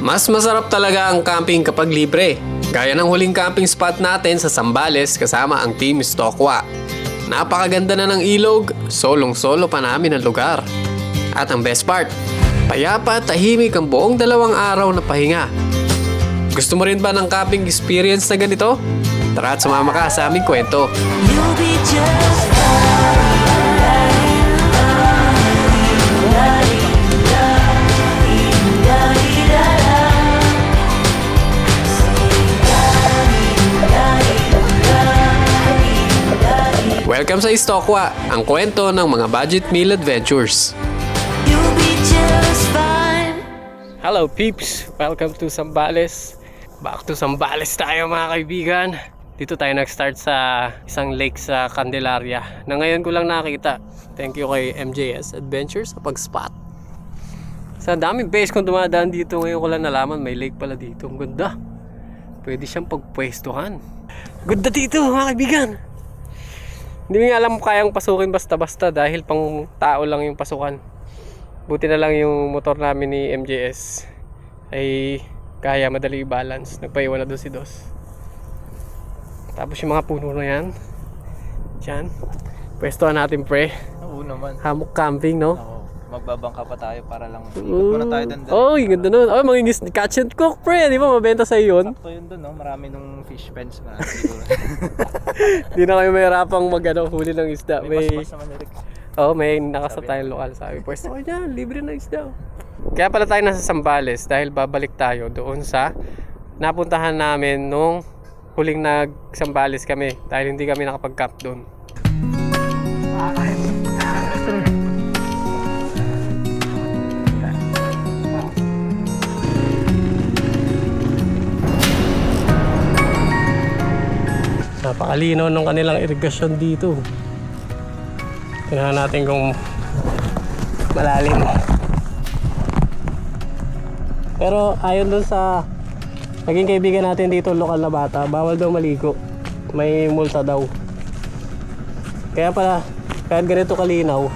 Mas masarap talaga ang camping kapag libre. Gaya ng huling camping spot natin sa Zambales kasama ang Team Stokwa. Napakaganda na ng ilog, solong-solo pa namin ang lugar. At ang best part, payapa at tahimik ang buong 2 araw na pahinga. Gusto mo rin ba ng camping experience na ganito? Tara at sumama ka sa aming kwento. You'll be just fine. Welcome sa Stokwa, ang kwento ng mga budget meal adventures. You'll be just fine. Hello peeps! Welcome to Zambales. Back to Zambales tayo mga kaibigan. Dito tayo nag-start sa isang lake sa Candelaria na ngayon ko lang nakita. Thank you kay MJS Adventures sa pag-spot. Sa daming base kong dumadaan dito, ngayon ko lang nalaman may lake pala dito. Ang ganda. Pwede siyang pagpwestuhan. Ganda dito mga kaibigan. Hindi nga alam kayang pasukin basta-basta dahil pang tao lang yung pasukan. Buti na lang yung motor namin ni MJS ay kaya madali i-balance. Nagpaiwan na doon si Dos. Tapos yung mga puno na yan. Diyan. Pwestuhan natin pre. Oo naman. Hammock camping, no? Oo. Magbabangka pa tayo para lang ikot muna tayo doon. Oh, yung ganda nun. Oh, mangingis catch and cook pre. Di ba mabenta sa'yo yun? Sakto yun doon, no? Marami nung fish pens. Marami siguro. Di na kayo mahirapang huli ng isda. May mas naman, Eric. Oo, may nakasap tayong lokal. Sabi, pwesto ko dyan, libre na isda. Kaya pala tayo nasa Zambales dahil babalik tayo doon sa napuntahan namin nung huling nag-Zambales kami dahil hindi kami nakapag-camp doon. Napakalino nung kanilang irigasyon dito. Tingnan natin kung malalim. Pero ayon dun sa naging kaibigan natin dito, lokal na bata, bawal daw maligo. May multa daw. Kaya pala, kahit ganito kalinaw,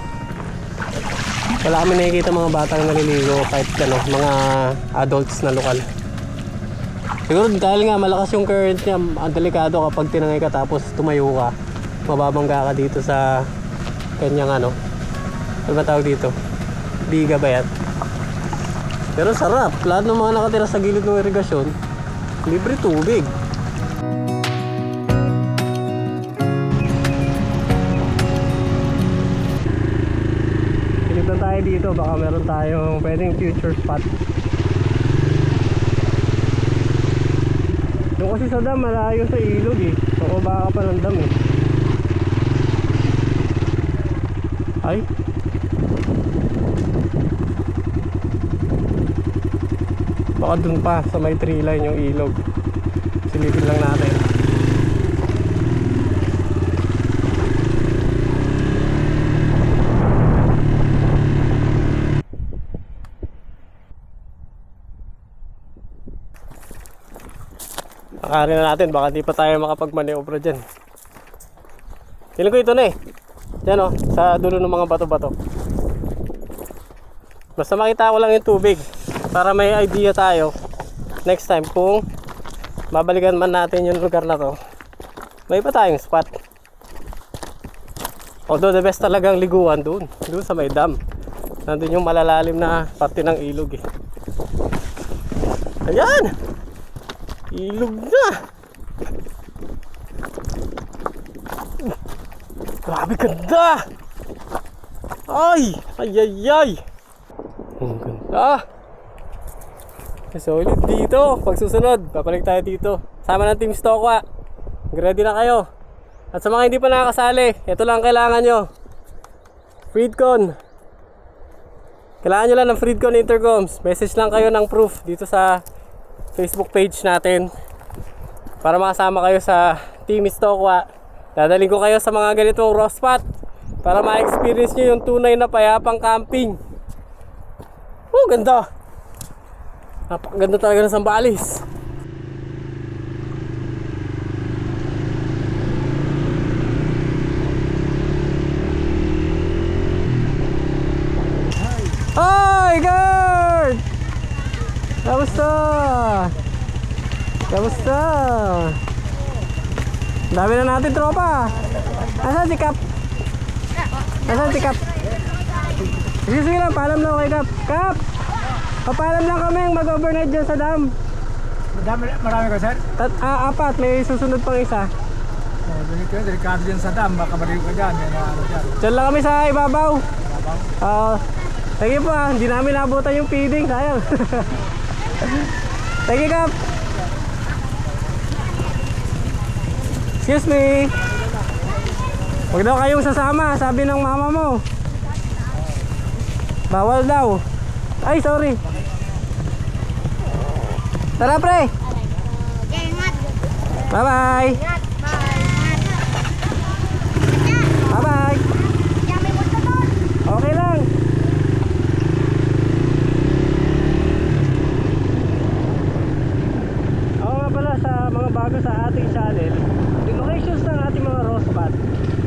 wala kami nakikita mga batang naliligo kahit ano, mga adults na lokal. Siguro dahil nga malakas yung current niya, ang delikado kapag tinangay ka tapos tumayo ka, mababangga ka dito sa kanyang ano ba tawag dito? Biga ba yan? Pero sarap, lahat ng mga nakatira sa gilid ng irigasyon, libre tubig. Silip na tayo dito, baka meron tayong pwedeng future spot. Yung kasi sa dam, malayo sa ilog eh. Oo, baka pa ng dam eh. Ay. Baka dun pa sa may tree line yung ilog. Silipin lang natin. Pakarin na natin, baka di pa tayo makapag-maneuver dyan. Feeling ko ito na eh. Diyan o, sa dulo ng mga bato-bato. Basta makita ko lang yung tubig para may idea tayo next time kung babalikan man natin yung lugar na to. May pa tayong spot. Although the best talagang liguan doon sa may dam. Nandun yung malalalim na parte ng ilog eh. Ayan! Ilog na! Grabe ganda! Ay! Ay ay ay! Ang ganda! Solid dito. Pag susunod, papalik tayo dito. Sama ng Team Stokwa. Ready na kayo. At sa mga hindi pa nakakasali, ito lang kailangan nyo. Freedcon. Kailangan nyo lang ng Freedcon intercoms. Message lang kayo ng proof dito sa Facebook page natin para makasama kayo sa Team Stokwa. Dadaling ko kayo sa mga ganitong raw spot para ma-experience nyo yung tunay na payapang camping. Oh, ganda! Napakaganda talaga ng Zambales. Hi, Gerd! kamusta? Kamusta? Dami na natin tropa. Nasaan si Kap? Nasaan si Kap? Sige lang, paalam lang kay Kap. Kap! Papaalam lang kami mag-overnight dyan sa dam. Marami ka, sir? Apat, may susunod pang isa. Delikado dyan sa dam, baka maliw ka dyan. May ano dyan. Diyan lang kami sa ibabaw. Thank you po hindi namin nabutan yung feeding, sayang. Thank you, Kap. Excuse me. Huwag daw kayong sasama, sabi ng mama mo. Bawal daw. Ay, sorry. Tara, pre. Bye-bye. Bye-bye. Okay lang. Ako nga pala sa mga bago sa ating channel, yung locations ng ating mga raw spot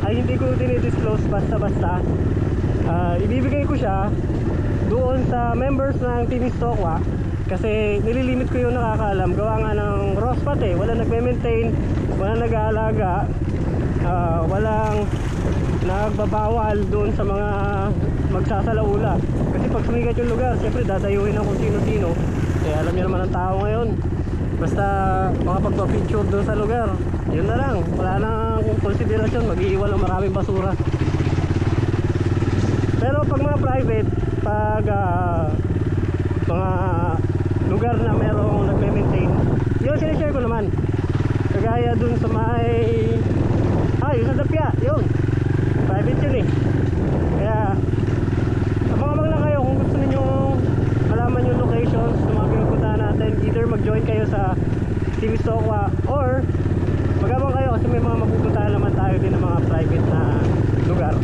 ay hindi ko dinidisclose basta-basta. Ibibigay ko siya doon sa members ng Team Stokwa kasi nililimit ko yung nakakaalam. Gawa nga ng raw spot wala nagme-maintain, wala nag-aalaga, walang nagbabawal doon sa mga magsasalaula. Kasi pag sumigat yung lugar, siyempre dadayuhin ng kung sino-sino. Kaya alam niyo naman ang tao ngayon. Basta mga pagpa-picture doon sa lugar, yun na lang. Wala nang konsiderasyon, mag-iiwan ng maraming basura. Pero pag mga private, pag mga lugar na merong nagme-maintain, yun sinishare ko naman. Kagaya dun sa may yung sa Dapya, yun private yun kaya abang-abang lang kayo kung gusto ninyo malaman yung locations ng mga pinupuntahan natin. Either mag-join kayo sa TV Stokwa or mag-abang kayo kasi may mga mapupuntahan naman tayo din ng mga private na lugar.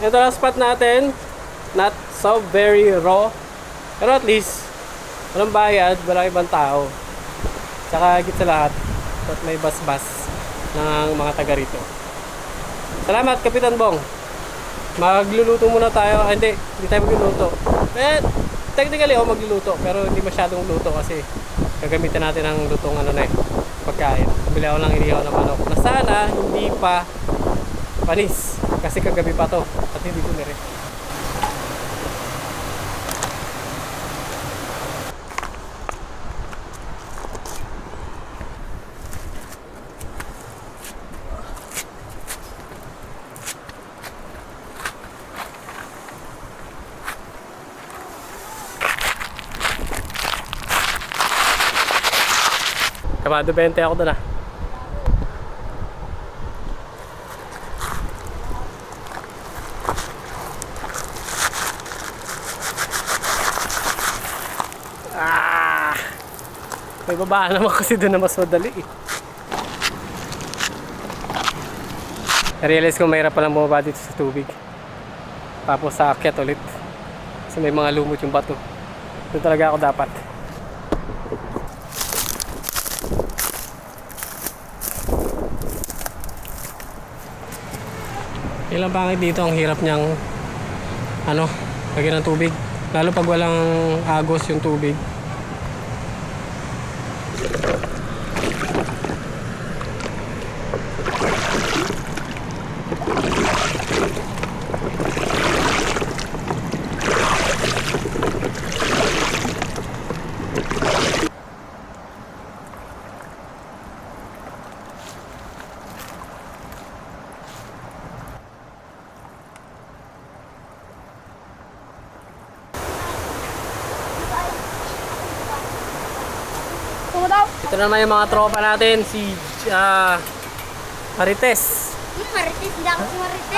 Ito ang spot natin, not so very raw, pero at least walang bayad, walang ibang tao, tsaka higit sa lahat at may basbas ng mga taga rito. Salamat Kapitan Bong. Magluluto muna tayo. Hindi tayo magluluto, technically magluluto pero hindi masyadong luto kasi gagamitin natin ang lutong pagkain. Bili ako ng inihaw na manok na sana hindi pa panis kasi kagabi pa to at hindi ko nire. Kamado 20 ako doon May babaan naman kasi doon na mas madali I-realize ko mahirap palang bumaba dito sa tubig tapos sa akyat ulit kasi may mga lumot yung bato. Doon talaga ako dapat. Ilang pangit dito, ang hirap niyang lagyan ng tubig lalo pag walang agos yung tubig. Ito naman yung mga tropa natin, si Marites. Marites, hindi ako si Marites.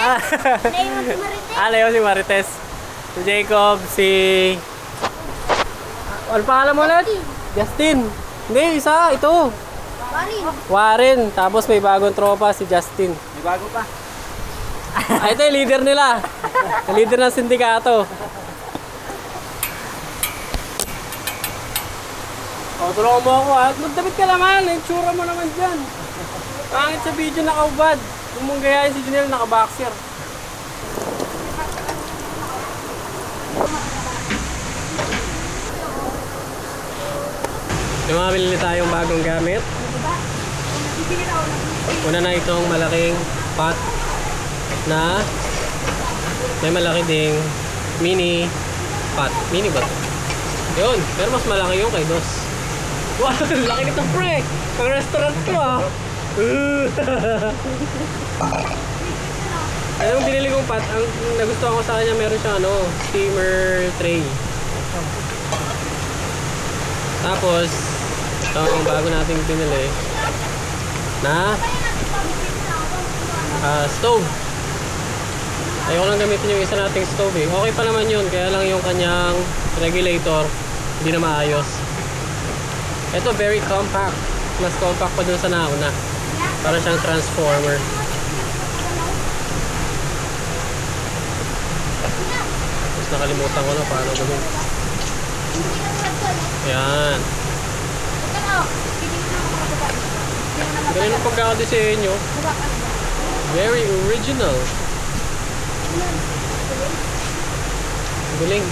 Naiwan si Marites. Alayo si Marites. Si Jacob, si... ano pangalan mo ulit? Justin. Hindi, isa, ito. Warren. Tapos may bagong tropa, si Justin. May bago pa. Ay, ito yung leader nila. Yung leader ng sindikato. O, tulungan mo ako ha. Magdamit ka naman. Yung tsura mo naman dyan. Pangit sa video nakaubad. Kung mong gayahin si Junel nakaboxer. Lumabili tayong bagong gamit. Una na itong malaking pot na may malaki ding mini pot. Mini ba ito? Yun, pero mas malaki yung kay Dos. Wow, laki nito pre! Pang restaurant to ah! Anong binili kong pot? Ang nagustuhan ko sa kanya meron siyang steamer tray. Tapos, ito ang bago nating binili na stove. Ayaw lang gamitin yung isa nating stove eh. Okay pa naman yun, kaya lang yung kanyang regulator hindi na maayos. Ito very compact. Mas compact pa dun sa nauna. Para siyang transformer. Tapos nakalimutan ko na paano gawin. Yan. Ganun ang pagkakadesenyo. Very original. Galing.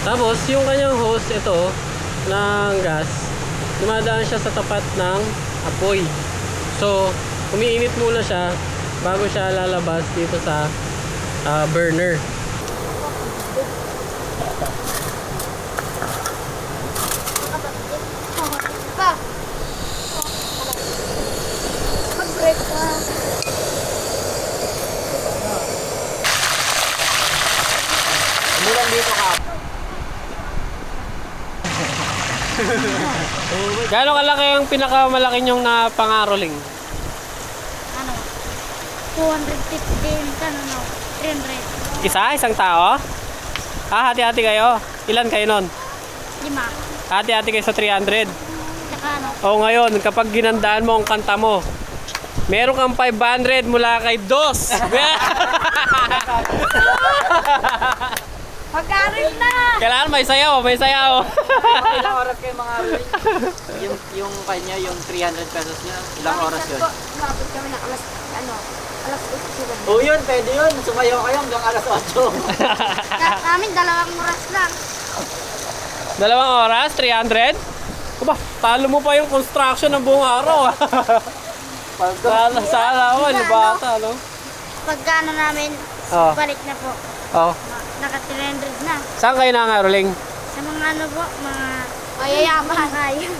Tapos yung kanyang hose ito ng gas, dumadaan siya sa tapat ng apoy. So umiinit muna siya bago siya lalabas dito sa burner. Pa. Mag-break ka. Umulan dito ka. Gano'ng kalaki ang pinakamalaki niyong na pangaroling? Ano? 250, ano, 300. Isang tao? Hati-hati kayo? Ilan kayo nun? 5. Hati-hati kayo sa 300. Tsaka ano? O ngayon, kapag ginandaan mo ang kanta mo, meron kang 500 mula kay Dos. Magkaroon na! Kailangan may sayaw, may sayaw. Ilang oras kayo mga yung kanya, yung 300 pesos niya, ilang oras yun? Umabot kami ng alas 8 sila. Oo yun, pwede yun. Sumayaw kayo hanggang alas 8. Namin 2 oras lang. 2 oras, 300? Aba, talo mo pa yung construction ng buong araw. Sana ako, bata, no? Pagka ano namin, Oh. balik na po. Oh. Naka 300 na. Saan kayo nangaroling? Sa mga ano po, mga mayayaman.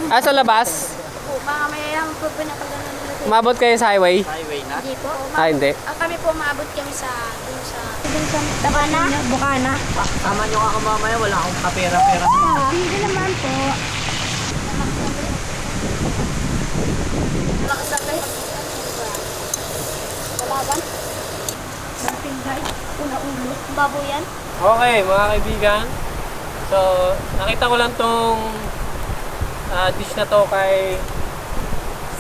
Ah, sa labas? Mga mayayaman po pinapagano nila. Umabot kayo sa highway? Highway na. Hindi po. Hindi. Kami po maabot kami sa Tabana. Bukana. Tama nyo ako mamaya, wala akong kapera-pera. Hindi naman po. Malakas lang kayo. Kalaban. Mampingay. Una-ulo. Babo yan. Okay, mga kaibigan. So, nakita ko lang tong dish na to kay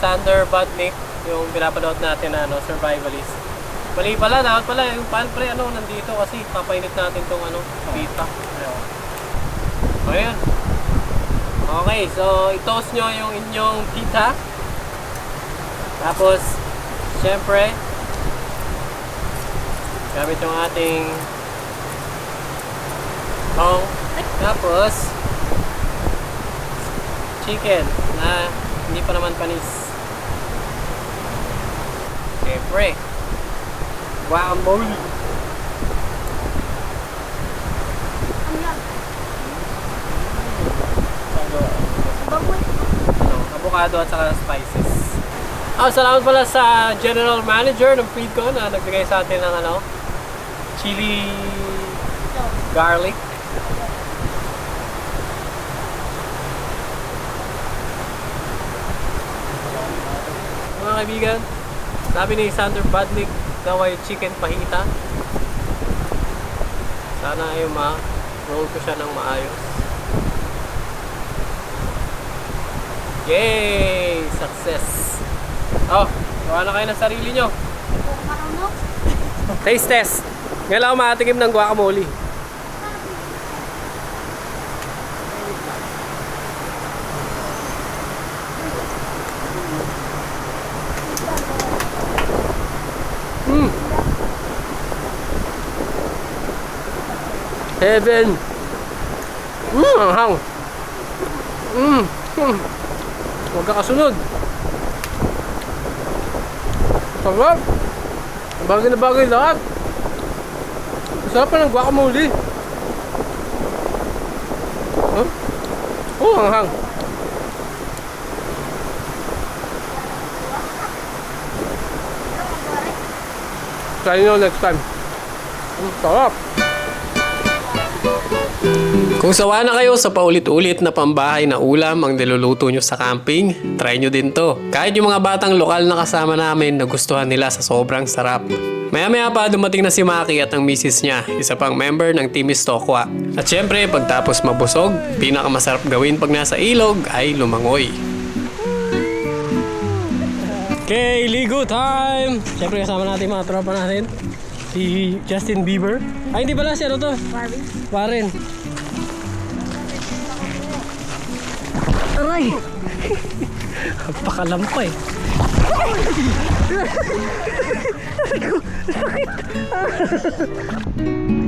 Sander Budnick, yung pinapanood natin na survivalist. Mali pala, dapat pala yung pan pre nandito kasi papainit natin tong pita. Ayun. Okay, so i-toast nyo yung inyong pita. Tapos, syempre, gamit yung ating tong. Tapos, chicken na hindi pa naman panis. Syempre, guacamole. Avocado at saka spices. Salamat pala sa general manager ng Freedco na nagbigay sa atin ng chili garlic. Mga kaibigan, sabi ni Sander Budnick, daw ay chicken pahita. So, Sana ay ma-roll ko siya ng maayos. Yay! Success! Oh, gawa na kayo ng sarili nyo. Marunong? Taste test. Ngayon ako makatikim ng guacamole. Heaven. Anghang. Huwag ka kasunod. Sarap. Bagay na bagay lahat. Sarap pa ng guacamole. Huh? Oh, anghang. Try nyo next time. Sarap. Kung sawa na kayo sa paulit-ulit na pambahay na ulam ang niluluto nyo sa camping, try nyo din to. Kahit yung mga batang lokal na kasama namin nagustuhan nila sa sobrang sarap. Maya-maya pa dumating na si Maki at ang misis niya, isa pang member ng Team Istokwa. At syempre, pagtapos mabusog, pinakamasarap gawin pag nasa ilog ay lumangoy. Okay, ligo time! Siyempre kasama natin mga tropa natin. Si Justin Bieber. Ay, hindi pala si ano to? Warren. Aray! Pakalampa eh.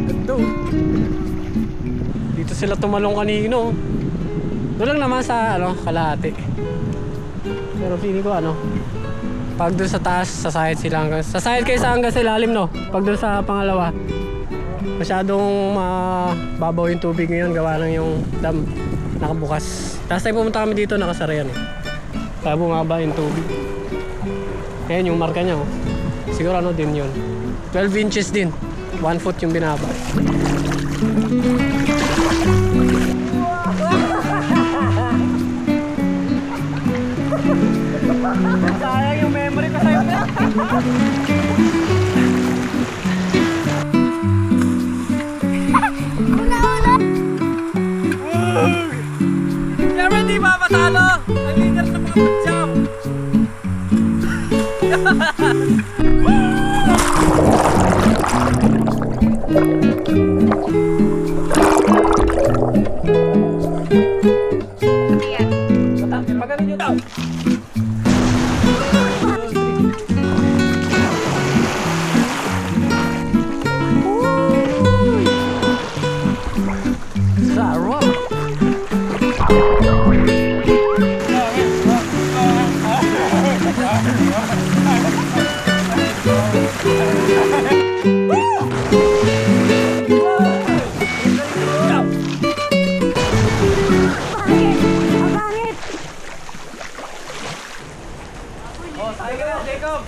Ito. Dito sila tumalong kanino. Doon lang naman sa kalahati. Pero feeling ko pag doon sa taas, sasahid sila hanggang... Sasahid kayo hanggang sa ilalim, no? Pag doon sa pangalawa, masyadong mababaw yung tubig ngayon. Gawa ng yung dam nakabukas. Last time pumunta kami dito, nakasara yan eh. Kaya bumaba yung tubig. Ayan yung marka niya, oh. Siguro din yun. 12 inches din. 1 foot yung binaba. Sayang yung memory ko sa'yo. Never di mapatalo! Ang leader sa mga jump! Pagaling nyo daw! Sarap!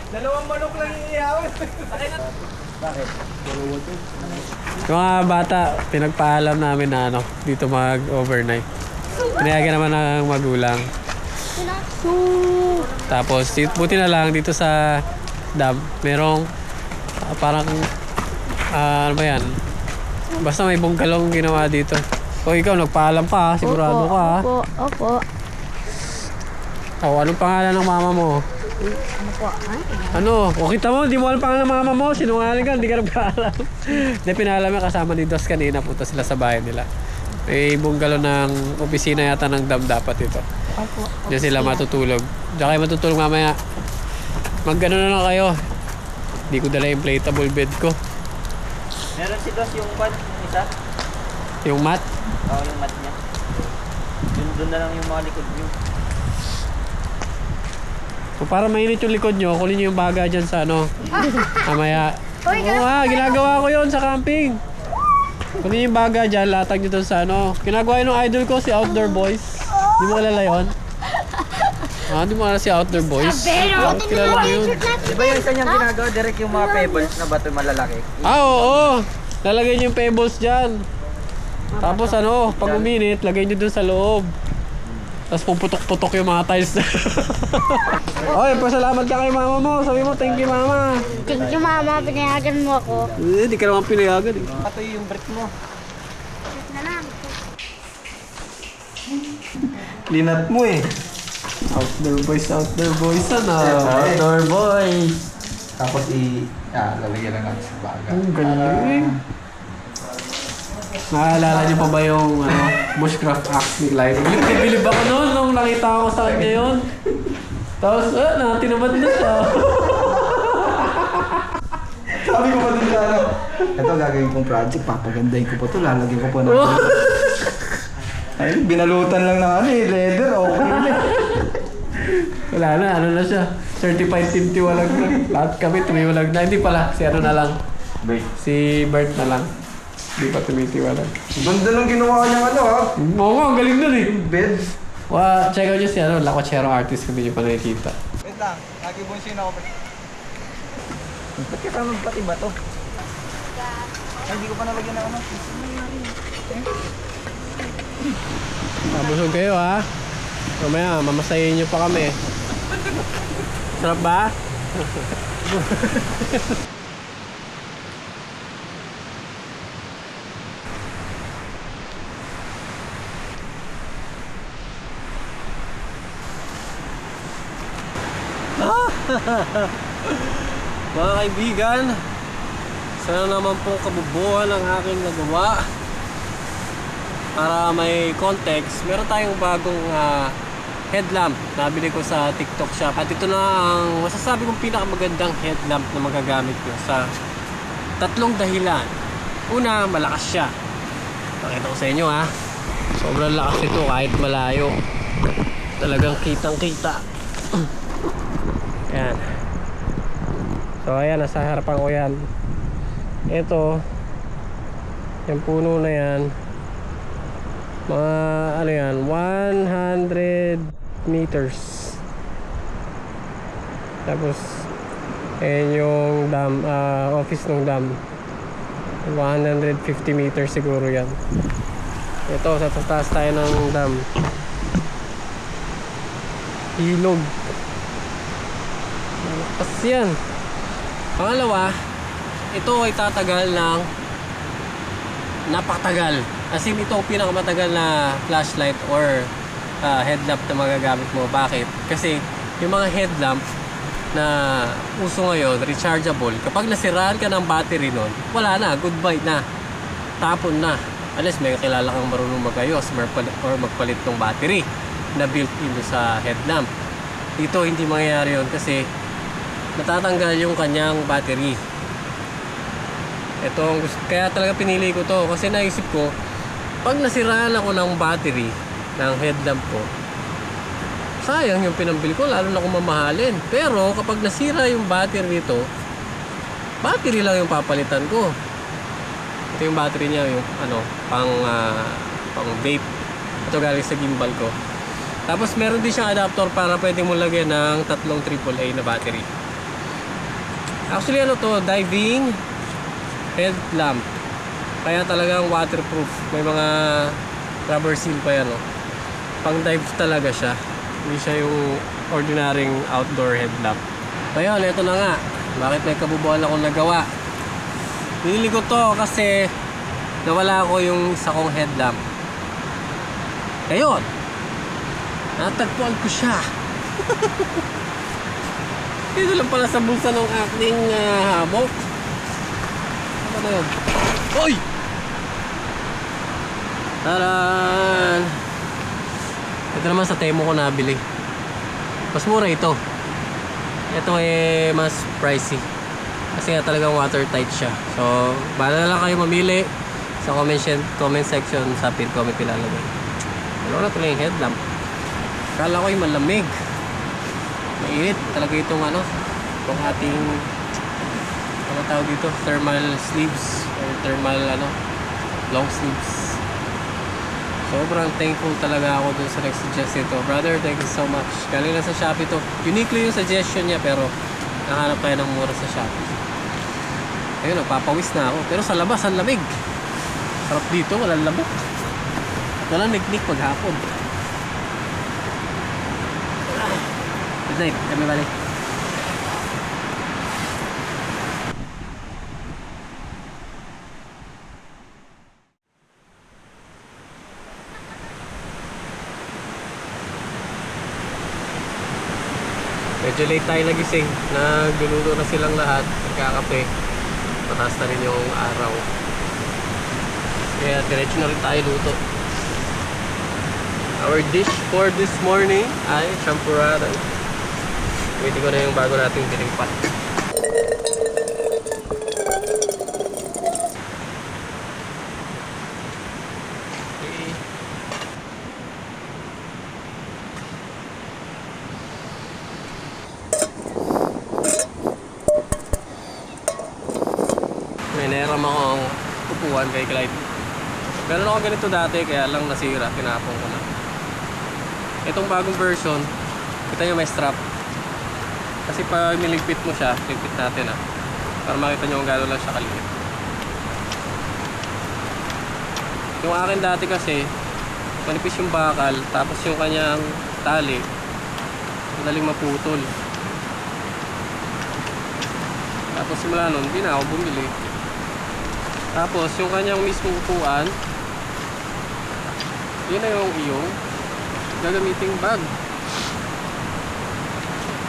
Dalawang manok lang iihawan. Yung mga bata, pinagpaalam namin na dito mag-overnight. Pinayagan naman ng magulang. Tapos, buti na lang dito sa dam, merong parang, ano ba yan? Basta may bungkalong ginawa dito. O ikaw, nagpaalam pa, sigurado ka. Opo. O, anong pangalan ng mama mo? Ano? O kita mo, di mo alam pangalan ng mama mo. Sinungaling ka, hindi ka nagpaalam. Hindi, pinaalam na kasama ni Dos kanina. Punta sila sa bahay nila. May bunggalo ng opisina yata ng dam dapat ito. Diyan sila matutulog. Diyan kayo matutulog mamaya. Mag-ano na lang kayo. Hindi ko dala yung inflatable bed ko. Meron si Dos yung isa? Yung mat. Oo, yung mat niya. Doon na lang yung mga likod niyo. So, para mainit yung likod nyo, kunin nyo yung baga dyan sa mamaya. Oo nga, ginagawa ko yon sa camping. Kunin nyo yung baga dyan, latag nyo doon sa Ginagawa yun ng idol ko, si Outdoor Boys. Di mo kilala yun? Di mo kilala si Outdoor Boys? Kilala mo yun? Di ba yung isa niyang ginagawa, direct yung mga pebbles na bato malalaki? Oo. Lalagay nyo yung pebbles dyan. Tapos pag uminit, lagay nyo doon sa loob. Tapos puputok-putok yung mga tiles. Oy, pasalamat ka kay mama mo. Sabi mo, thank you mama. Thank you, mama. Pinayagan mo ako. Hindi ka naman pinayagan eh. Ito yung brick mo. Na lang. Linat mo eh. Outdoor boys, ano? Outdoor boy. Tapos lalagyan lang natin sa baga. Ang galing. Naalala niyo pa ba yung bushcraft axe ni Clive? Bilib ako noon nung nakita ko sa kanya yun. Tapos, tinamad na siya. Sabi ko pa din sa ito gagawin kong project, papagandahin ko pa to, lalagyan ko pa ng ay, binalutan lang ng leather, okay na. Wala na, na siya. Certified tintiwalag na. Lahat kami tumiwalag na. Hindi pala, si na lang. Si Bert na lang. Hindi pa tumitiwalag. Ganda lang ginawa niya ha. Oo nga, ang galing nun eh. Bed. Check out nyo si Lacochero artist kung hindi nyo pa nakikita. Wait lang, nakibunsin ako. Ba't ka magpati ba to? Ay, hindi ko pa nalagyan na Busog kayo ha. Mamaya, mamasayin nyo pa kami. Sarap ba? Mga kaibigan, sana naman pong kabubuhan ang aking nagawa. Para may context, meron tayong bagong headlamp na nabili ko sa TikTok shop. At ito na ang masasabi kong pinakamagandang headlamp na magagamit ko sa tatlong dahilan. Una, malakas siya. Pakita ko sa inyo ha. Sobrang lakas ito kahit malayo. Talagang kitang kita. Yan. So ayan, nasa harapan ko yan. Ito, yung puno na yan, mga 100 meters. Tapos ayan yung dam, office ng dam, 150 meters siguro yan. Ito, sa taas tayo ng dam, ilog. Malakas yan. Pangalawa, ito ay tatagal ng napakatagal. As in, ito ang pinakamatagal na flashlight or headlamp na magagamit mo. Bakit? Kasi yung mga headlamp na uso ngayon, rechargeable, kapag nasiraan ka ng battery nun, wala na, goodbye na, tapon na. Unless may kilala kang marunong magayos or magpalit ng battery na built-in sa headlamp. Dito hindi mangyayari yun kasi natatanggal yung kanyang battery. Ito ang gusto, kaya talaga pinili ko to kasi naisip ko, pag nasiraan ako ng battery ng headlamp ko, sayang yung pinambili ko, lalo na kung mamahalin. Pero kapag nasira yung battery nito, battery lang yung papalitan ko. Ito yung battery niya, yung pang vape. Ito galing sa gimbal ko. Tapos meron din siyang adapter para pwede mo lagyan ng 3 AAA na battery. Actually to, diving headlamp. Kaya talagang waterproof. May mga rubber seal pa yan. Pang dive talaga siya. Hindi siya yung ordinaryong outdoor headlamp. Ayun, ito na nga. Bakit may kabubuhan akong nagawa? Pinili ko to kasi nawala ko yung isa kong headlamp. Ayun, natagpuan ko siya. Dito lang pala sa bulsa ng aking habok. Ano ba yun? Oy! Taran! Ito naman sa Temo ko nabili. Mas mura ito. Ito mas pricey. Kasi nga talagang watertight siya. So, bahala na lang kayo mamili. Sa comment section sa pin comment ilalagay. Ano na tuloy yung headlamp. Kala ko yung malamig. Mainit talaga itong itong ating tawag dito, thermal sleeves or thermal long sleeves. Sobrang thankful talaga ako dun sa nag-suggest ito. Brother, thank you so much. Galing na sa Shopee to. Uniquely yung suggestion niya pero nakahanap tayo ng mura sa Shopee. Ayun, papawis na ako. Pero sa labas, ang lamig. Sarap dito, walang lamok. Walang niknik paghapon. Midnight, kami balik. Medyo late tayo nagising. Nagluluto na silang lahat. Nagkakape. Mataas na rin yung araw. Kaya diretso na rin tayo luto. Our dish for this morning ay champurrado. Waiting ko na yung bago nating biling pot. May nahiram akong upuan kay Clyde. Meron ako ganito dati kaya lang nasira, tinapon ko na. Itong bagong version, kita nyo may strap. Kasi pag niligpit mo siya, ligpit natin para makita nyo kung gano'n lang siya kaliit. Yung akin dati kasi, manipis yung bakal, tapos yung kanyang tali, madaling maputol. Tapos simula nun, hindi na ako bumili. Tapos yung kanyang mismong upuan, yun na yung iyong gagamiting bag.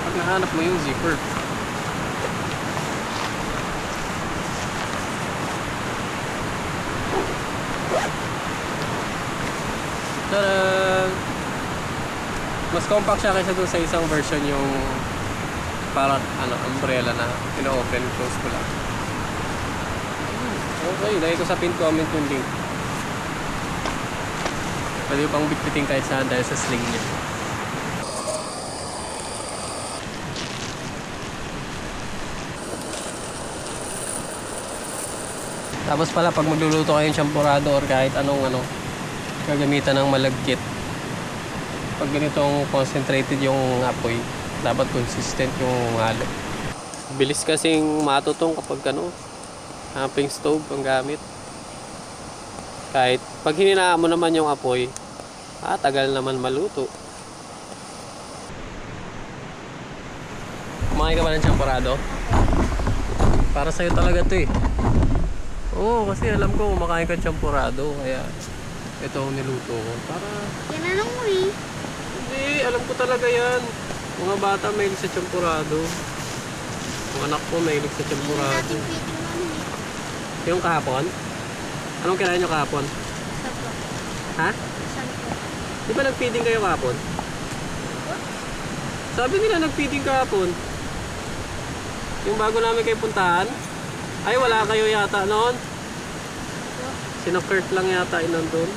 Pag nahanap mo yung zipper. Tadaan! Mas compact siya kaysa dun sa isang version yung parang umbrella na pina-open close ko lang. Okay, lagay ko sa pin comment yung link. Pwede ko pang bitbitin kahit saan dahil sa sling niya. Tapos pala pag magluluto kayong champurrado or kahit anong gagamitan ng malagkit. Pag ganitong concentrated yung apoy, dapat consistent yung halo. Bilis kasing matutong kapag camping stove ang gamit. Kahit pag hininaan mo naman yung apoy, tagal naman maluto. Kumain ka ba ng champurrado? Para sa'yo talaga to eh. Oo, kasi alam ko kumakain ka ng champurrado, kaya ito ang niluto ko. Para... Tinanong mo eh. Hindi, alam ko talaga yan. Mga bata mahilig sa champurrado. Mga anak ko mahilig sa champurrado. Dating feeding namin eh. Yung kahapon? Anong kinain nyo kahapon? Sapo. Ha? Sampo. Di ba nag-feeding kayo kahapon? Sabi nila nag-feeding kahapon. Yung bago namin kayo puntahan. Ay, wala kayo yata noon. Sina Kurt lang yata nandun.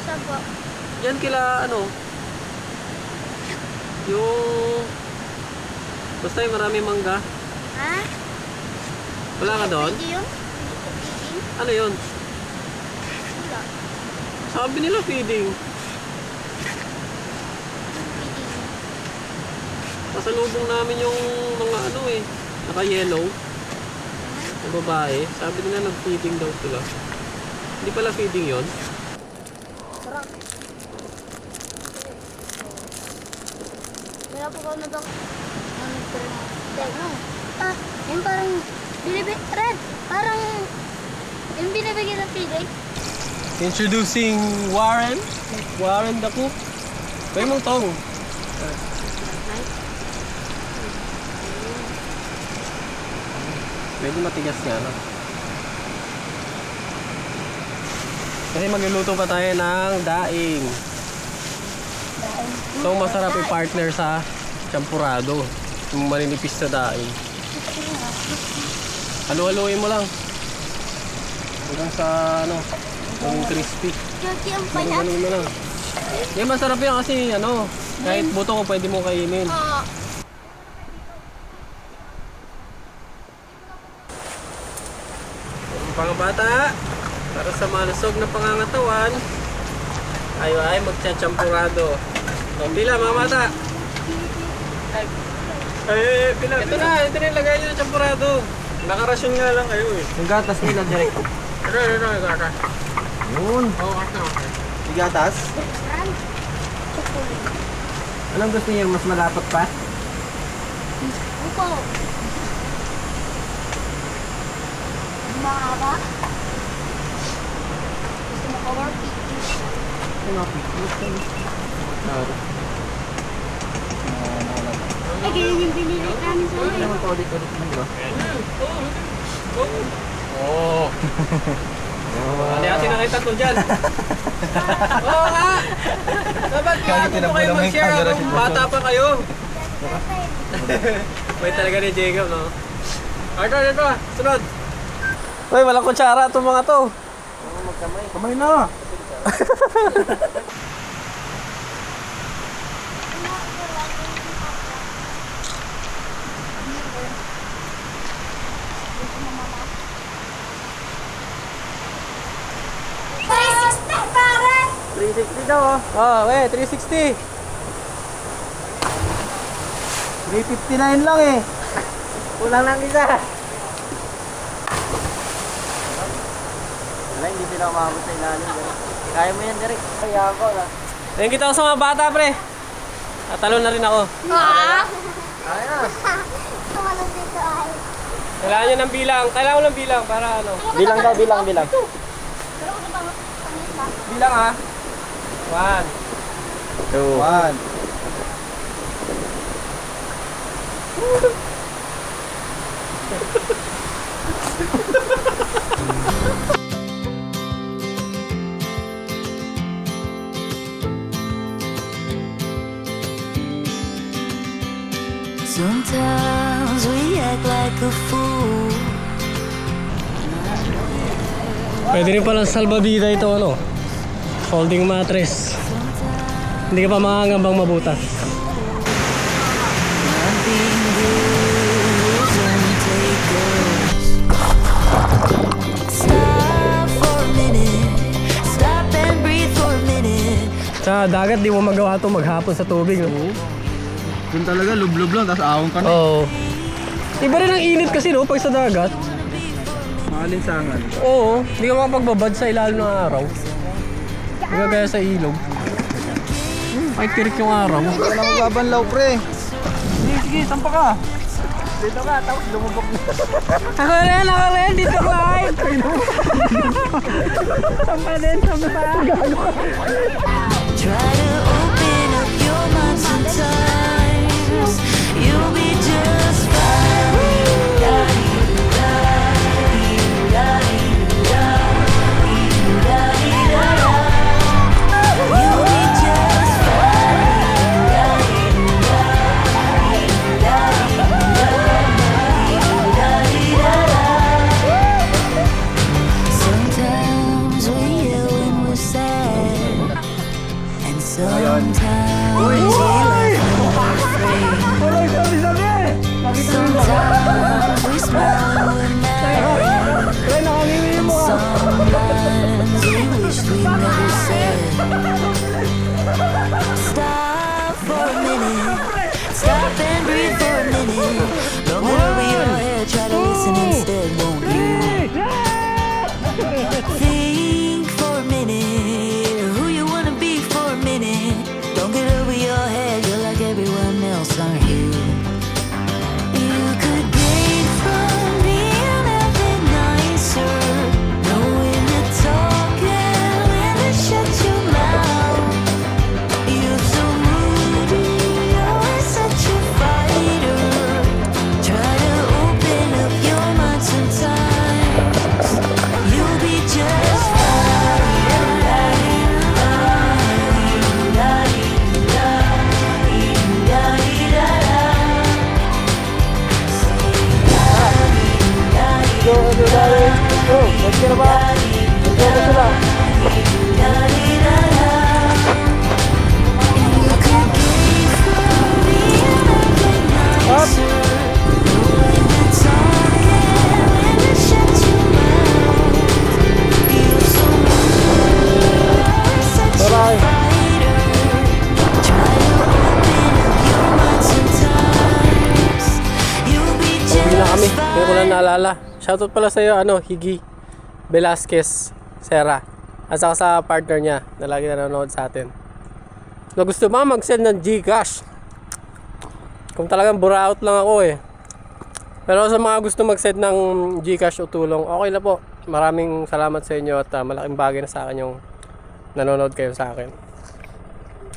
Sapo. Yan kila yung... Basta yung marami mangga. Ha? Wala ka doon? Pwede yun? Hindi ko feeding? Ano yun? Wala. Sabi nila feeding. Feeding. Pasalubong namin yung mga naka-yellow na babae. Sabi nila nag-feeding daw sila. Hindi pala feeding yon. Sarap. Wala po ka na daw. Yung parang red. Parang yung binibigyan ng feeding. Introducing Warren. Warren the cook. Pwede mong tong. Medyo matigas nga Kasi magluluto pa tayo ng daing. So masarap i-partner sa champurrado. Yung maninipis na daing. Halo-haloin mo lang. Hanggang sa yung crispy. Dirty ang payat. Ganun mo lang. Yan masarap yan kasi kahit buto ko pwede mo kainin. Mga bata, para sa malusog na pangangatawan, ay magchachampurado. Pila mga bata. Pila. Ito na yung lagay nyo ng champurado. Nakarasyon nga lang kayo eh. Yung gatas nila direct. Ito. Yun. Yung gatas? Chocolate. Anong gusto niyo? Mas malapot pa? po. Mahaba. Gusto mo ko work? Ay, ganyan yung binili namin sa mga. Hindi natin nakita to dyan. Oo nga! Dapat nga kung kayo mag-share habang bata pa kayo. May talaga ni Jacob, no? Arthur, ito! Sunod! Uy, walang kutsara itong mga to. Kamay na! Pare! 360 daw, oh. Oh, 360. 359 lang eh. Kulang lang isa. Wala, hindi sila umabot sa ilalim. Kaya mo yan, Derek. Kaya ako na. Tingin kita ako sa mga bata, pre. Tatalo na rin ako. Ah! Kaya. Tumalong dito ay. Kailangan nyo ng bilang. Kailangan ko ng bilang para ano. Bilang daw, bilang. Pero kung ba Bilang ha. 1. 1. Sometimes we act like a fool. Pwede rin palang salbabida ito, ano. Folding mattress. Hindi ka pa makangambang mabutas. Nothing goes untaken. Stop for a minute. Stop and breathe for a minute. Sa dagat, di mo magawa ito maghapon sa tubig, no? Doon talaga, lublob lang, tapos ahon ka na. Oo. Iba rin ang init kasi, no, pag sa dagat. Maalinsangan. Oo, hindi ka makapagbabad sa ilalim ng araw. Hindi ka gaya sa ilog. Ay, tirik yung araw. Hindi ka na magbabanlaw, pre. Sige, sampa ka. Dito ka, tapos lumubog na. Ako rin, dito ko ay. Sampa din, sampa. Try to open up your mind sometimes. You'll be just fine. You'll be just Sometimes we yell when we're sad, and sometimes we laugh when we're afraid. Sometimes we smile when we're mad, and sometimes we wish we never said. Stop for a minute, stop and breathe for a minute. Don't get over your head, try to listen instead, won't you? Think for a minute who you wanna be for a minute. Don't get over your head, you're like everyone else, aren't you? You could gain from being a bit nicer, knowing to talk and when to shut your mouth. You're so moody, you're such a fighter. Try to open up your mind sometimes. You'll be just Hindi na kami. Hindi ko lang naalala. Shoutout pala sa'yo, Higi Velasquez Serra. At saka sa partner niya na lagi nanonood sa atin. Na gusto ba mag-send ng Gcash? Kung talagang buraot lang ako Pero sa mga gusto mag-send ng GCash o tulong, okay na po. Maraming salamat sa inyo at malaking bagay na sa akin yung nanonood kayo sa akin.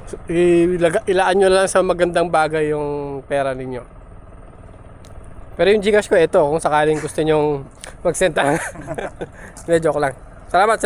So, ilaan nyo lang sa magandang bagay yung pera ninyo. Pero yung GCash ko, ito, kung sakaling gusto nyong mag-send. Joke lang. Salamat.